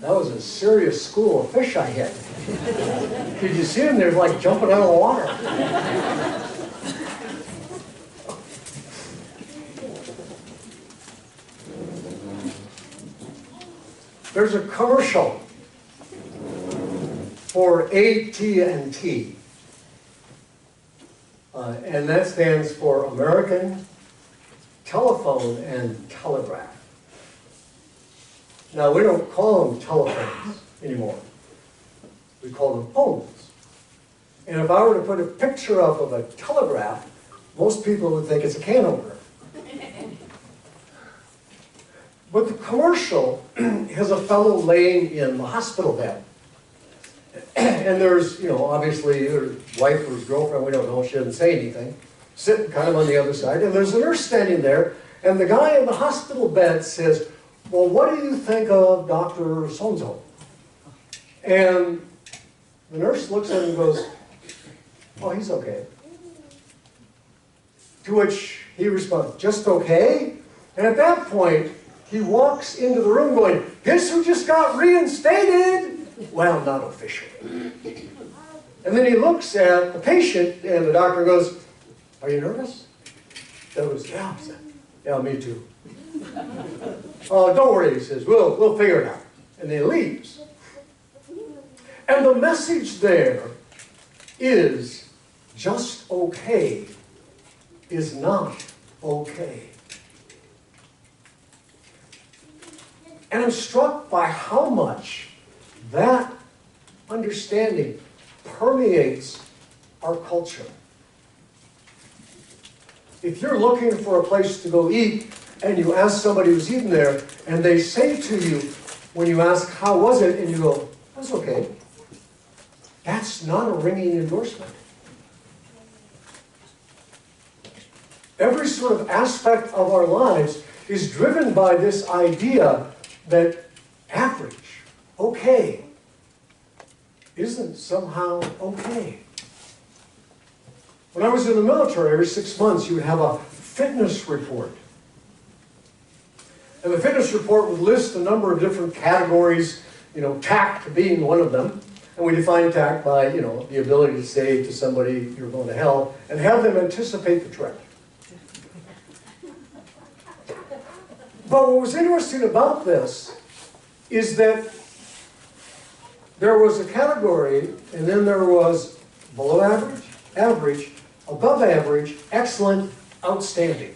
That was a serious school of fish I hit. Did you see them? They're like jumping out of the water. There's a commercial for AT&T, and that stands for American Telephone and Telegraph. Now, we don't call them telephones anymore. We call them phones. And if I were to put a picture up of a telegraph, most people would think it's a can opener. But the commercial has a fellow laying in the hospital bed. And there's, obviously their wife or his girlfriend, we don't know, she doesn't say anything, sitting kind of on the other side. And there's a nurse standing there, and the guy in the hospital bed says, well, what do you think of Dr. So-and-so? And the nurse looks at him and goes, oh, he's okay. To which he responds, just okay? And at that point, he walks into the room going, guess who just got reinstated? Well, not officially. And then he looks at the patient, and the doctor goes, are you nervous? That was, yeah. Yeah, me too. Don't worry, he says, we'll figure it out. And then he leaves. And the message there is just okay is not okay. And I'm struck by how much that understanding permeates our culture. If you're looking for a place to go eat and you ask somebody who's eating there and they say to you, when you ask, how was it? And you go, it was okay. That's not a ringing endorsement. Every sort of aspect of our lives is driven by this idea that average, okay, isn't somehow okay. When I was in the military, every 6 months you would have a fitness report. And the fitness report would list a number of different categories, tact being one of them. And we define tact by, the ability to say to somebody, you're going to hell, and have them anticipate the trek. But what was interesting about this is that there was a category, and then there was below average, average, above average, excellent, outstanding.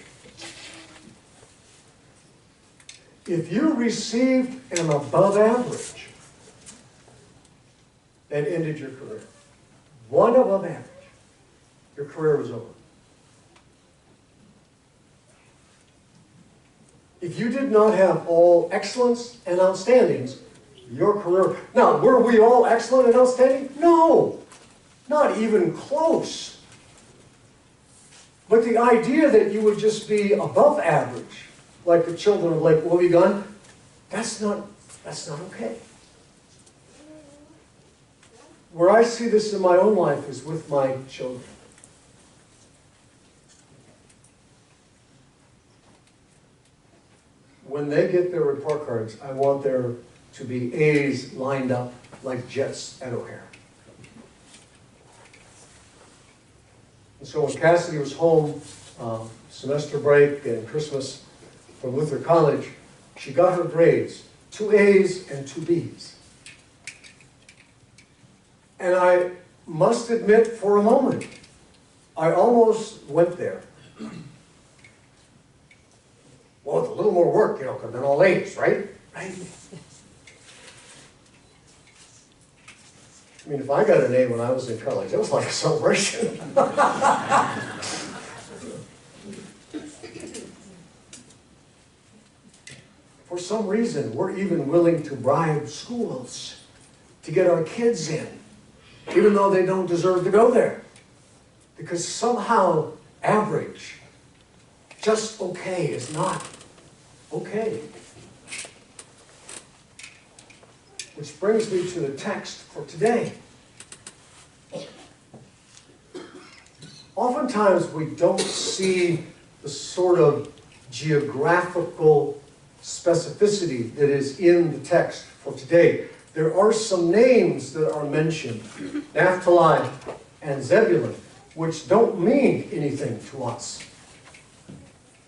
If you received an above average, that ended your career. One above average, your career was over. If you did not have all excellence and outstandings, your career... Now, were we all excellent and outstanding? No, not even close. But the idea that you would just be above average, like the children of Lake Wobegon, that's not okay. Where I see this in my own life is with my children. When they get their report cards, I want there to be A's lined up like jets at O'Hare. And so when Cassidy was home, semester break and Christmas from Luther College, she got her grades, 2 A's and 2 B's. And I must admit, for a moment, I almost went there. Well, with a little more work, could have been all A's, right? Right? I mean, if I got an A when I was in college, it was like a celebration. For some reason, we're even willing to bribe schools to get our kids in, even though they don't deserve to go there. Because somehow, average, just okay, is not okay. Which brings me to the text for today. Oftentimes we don't see the sort of geographical specificity that is in the text for today. There are some names that are mentioned, Naphtali and Zebulun, which don't mean anything to us,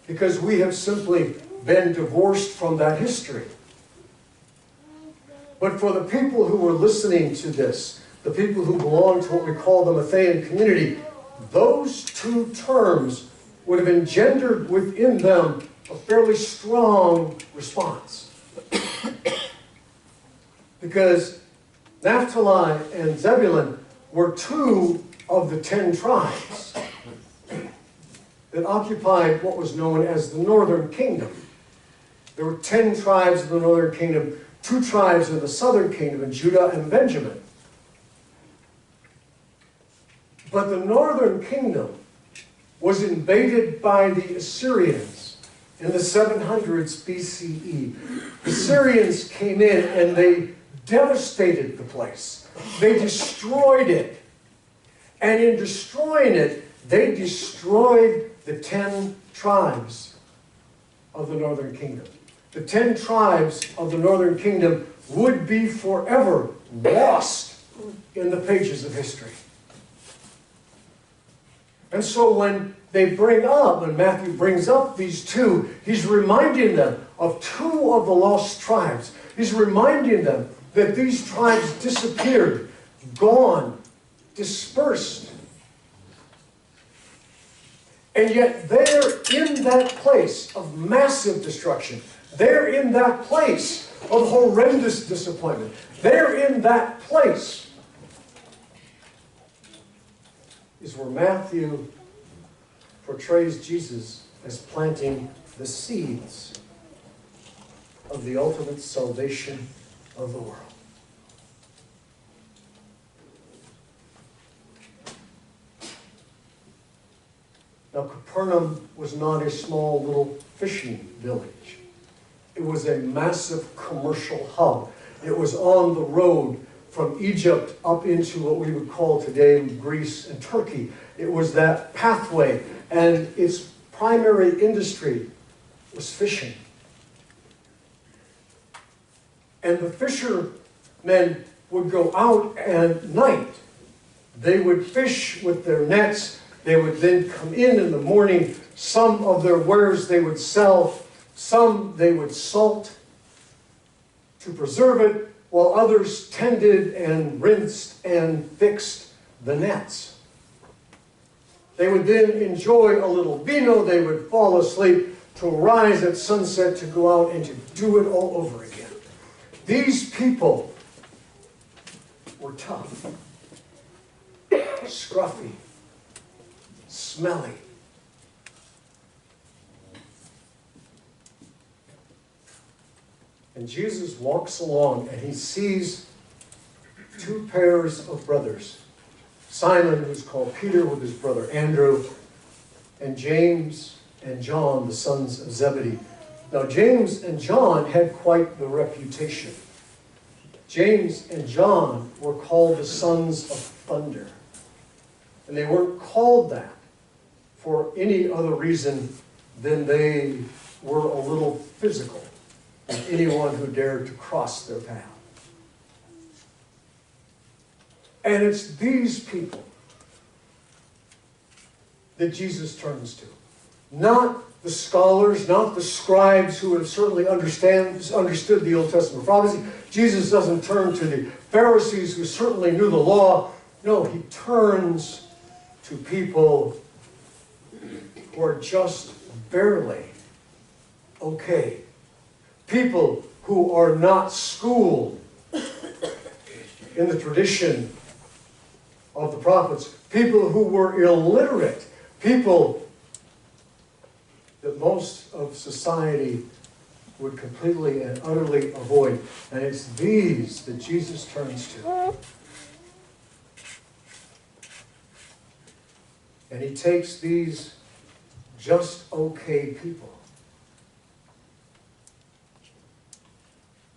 because we have simply been divorced from that history. But for the people who were listening to this, the people who belong to what we call the Matthean community, those two terms would have engendered within them a fairly strong response. Because Naphtali and Zebulun were two of the 10 tribes that occupied what was known as the northern kingdom. There were 10 tribes of the northern kingdom, 2 tribes in the southern kingdom, in Judah and Benjamin. But the northern kingdom was invaded by the Assyrians in the 700s BCE. The Assyrians came in and they devastated the place. They destroyed it. And in destroying it, they destroyed the 10 tribes of the northern kingdom. The 10 tribes of the northern kingdom would be forever lost in the pages of history. And so when they bring up, when Matthew brings up these two, he's reminding them of 2 of the lost tribes. He's reminding them that these tribes disappeared, gone, dispersed. And yet they're in that place of massive destruction. They're in that place of horrendous disappointment. They're in that place is where Matthew portrays Jesus as planting the seeds of the ultimate salvation of the world. Now, Capernaum was not a small little fishing village. It was a massive commercial hub. It was on the road from Egypt up into what we would call today Greece and Turkey. It was that pathway, and its primary industry was fishing. And the fishermen would go out at night. They would fish with their nets. They would then come in the morning. Some of their wares they would sell. Some they would salt to preserve it, while others tended and rinsed and fixed the nets. They would then enjoy a little vino. They would fall asleep to rise at sunset to go out and to do it all over again. These people were tough, scruffy, smelly. And Jesus walks along and he sees 2 pairs of brothers. Simon, who's called Peter, with his brother Andrew, and James and John, the sons of Zebedee. Now, James and John had quite the reputation. James and John were called the sons of thunder. And they weren't called that for any other reason than they were a little physical with anyone who dared to cross their path. And it's these people that Jesus turns to. Not the scholars, not the scribes who have certainly understood the Old Testament prophecy. Jesus doesn't turn to the Pharisees who certainly knew the law. No, he turns to people who are just barely okay. People who are not schooled in the tradition of the prophets. People who were illiterate. People that most of society would completely and utterly avoid. And it's these that Jesus turns to. And he takes these just okay people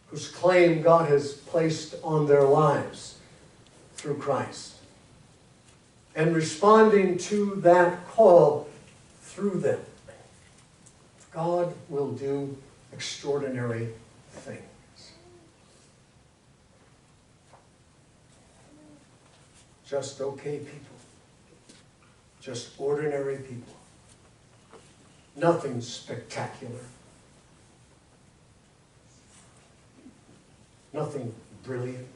whose claim God has placed on their lives through Christ, and responding to that call through them. God will do extraordinary things. Just okay people. Just ordinary people. Nothing spectacular. Nothing brilliant.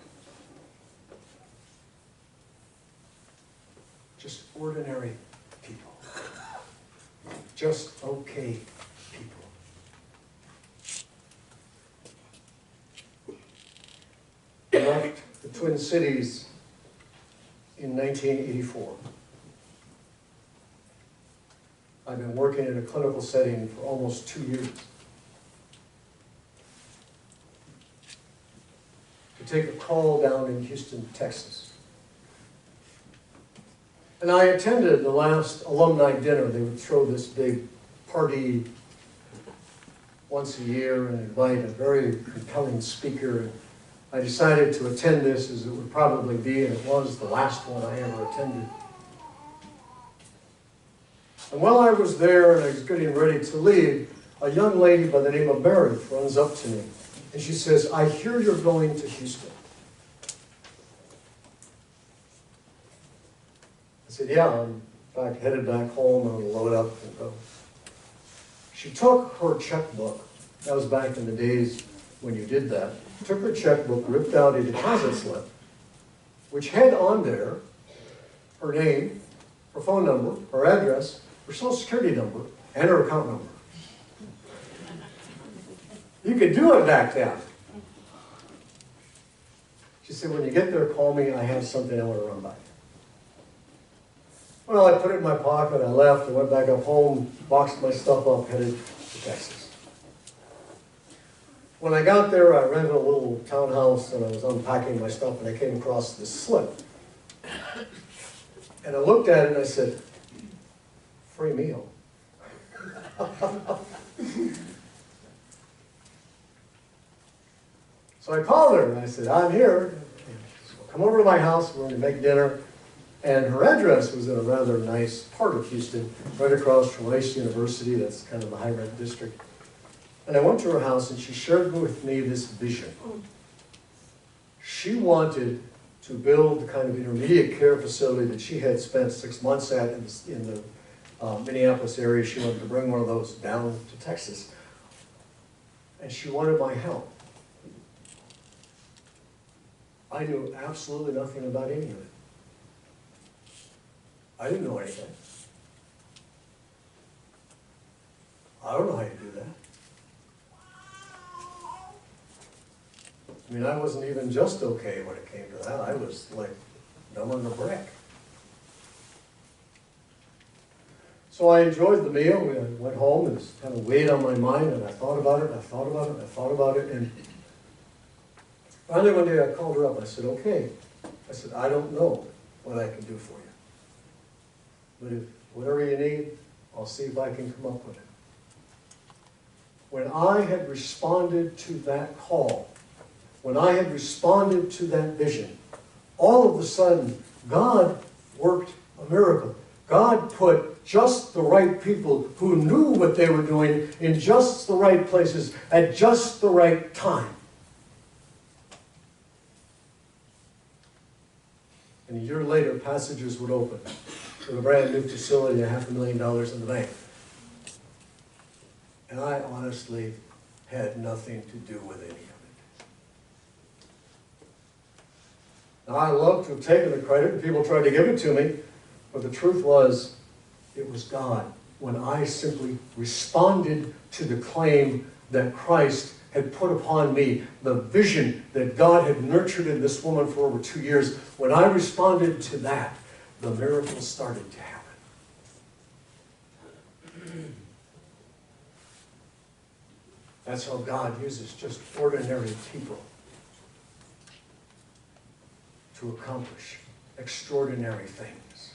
Just ordinary people. Just okay people. I left the Twin Cities in 1984. I've been working in a clinical setting for almost 2 years. To take a call down in Houston, Texas. And I attended the last alumni dinner. They would throw this big party once a year and invite a very compelling speaker. And I decided to attend this as it would probably be, and it was the last one I ever attended. And while I was there and I was getting ready to leave, a young lady by the name of Mary runs up to me. And she says, "I hear you're going to Houston." I said, "Yeah, I'm headed back home. I'm going to load up and go." She took her checkbook. That was back in the days when you did that. Took her checkbook, ripped out a deposit slip, which had on there her name, her phone number, her address, her social security number, and her account number. You could do it back then. She said, "When you get there, call me. I have something I want to run by." Well, I put it in my pocket. I left. I went back up home, boxed my stuff up, headed to Texas. When I got there, I rented a little townhouse, and I was unpacking my stuff, and I came across this slip. And I looked at it, and I said, "Free meal." So I called her, and I said, "I'm here. Come over to my house. We're going to make dinner." And her address was in a rather nice part of Houston, right across from Rice University. That's kind of the high-rent district. And I went to her house, and she shared with me this vision. She wanted to build the kind of intermediate care facility that she had spent 6 months at in the Minneapolis area. She wanted to bring one of those down to Texas. And she wanted my help. I knew absolutely nothing about any of it. I didn't know anything. I don't know how you do that. I mean, I wasn't even just okay when it came to that. I was like dumb on the brick. So I enjoyed the meal. We went home and it kind of weighed on my mind, and I thought about it, and I thought about it, and I thought about it, and finally one day I called her up. I said, "Okay." I said, "I don't know what I can do for you. But if whatever you need, I'll see if I can come up with it." When I had responded to that call, when I had responded to that vision, all of a sudden, God worked a miracle. God put just the right people who knew what they were doing in just the right places at just the right time. And a year later, Passages would open with a brand new facility and $500,000 in the bank. And I honestly had nothing to do with any of it. Now, I love to have taken the credit, and people tried to give it to me, but the truth was, it was God. When I simply responded to the claim that Christ had put upon me, the vision that God had nurtured in this woman for over 2 years, when I responded to that, the miracle started to happen. That's how God uses just ordinary people to accomplish extraordinary things.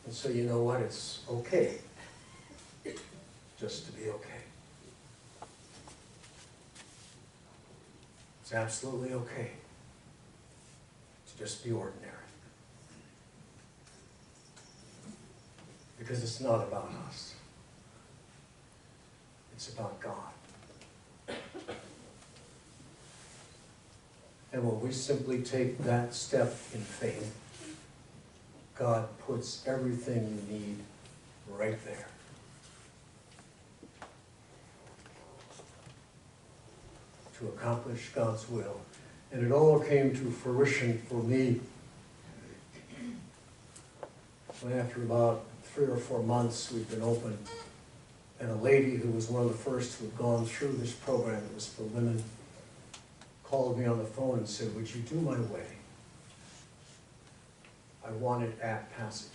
And so you know what? It's okay just to be okay. It's absolutely okay to just be ordinary. because it's not about us. It's about God. And when we simply take that step in faith, God puts everything you need right there. To accomplish God's will. And it all came to fruition for me when after about 3 or 4 months we'd been open, and a lady who was one of the first who had gone through this program, it was for women, called me on the phone and said, "Would you do my wedding? I want it at Passage."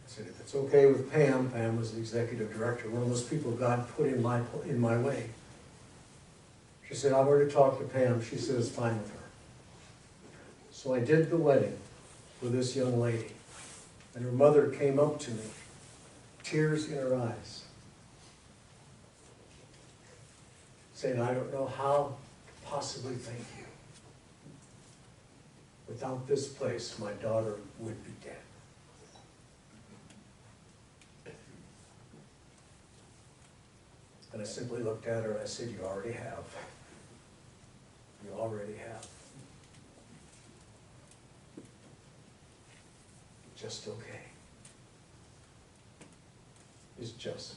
I said, "If it's okay with Pam," Pam was the executive director, one of those people God put in my way. She said, "I've already talked to Pam." She said, "It's fine with her." So I did the wedding with this young lady, and her mother came up to me, tears in her eyes, saying, "I don't know how to possibly thank you. Without this place, my daughter would be dead." And I simply looked at her and I said, "You already have. You already have. Just okay. It's just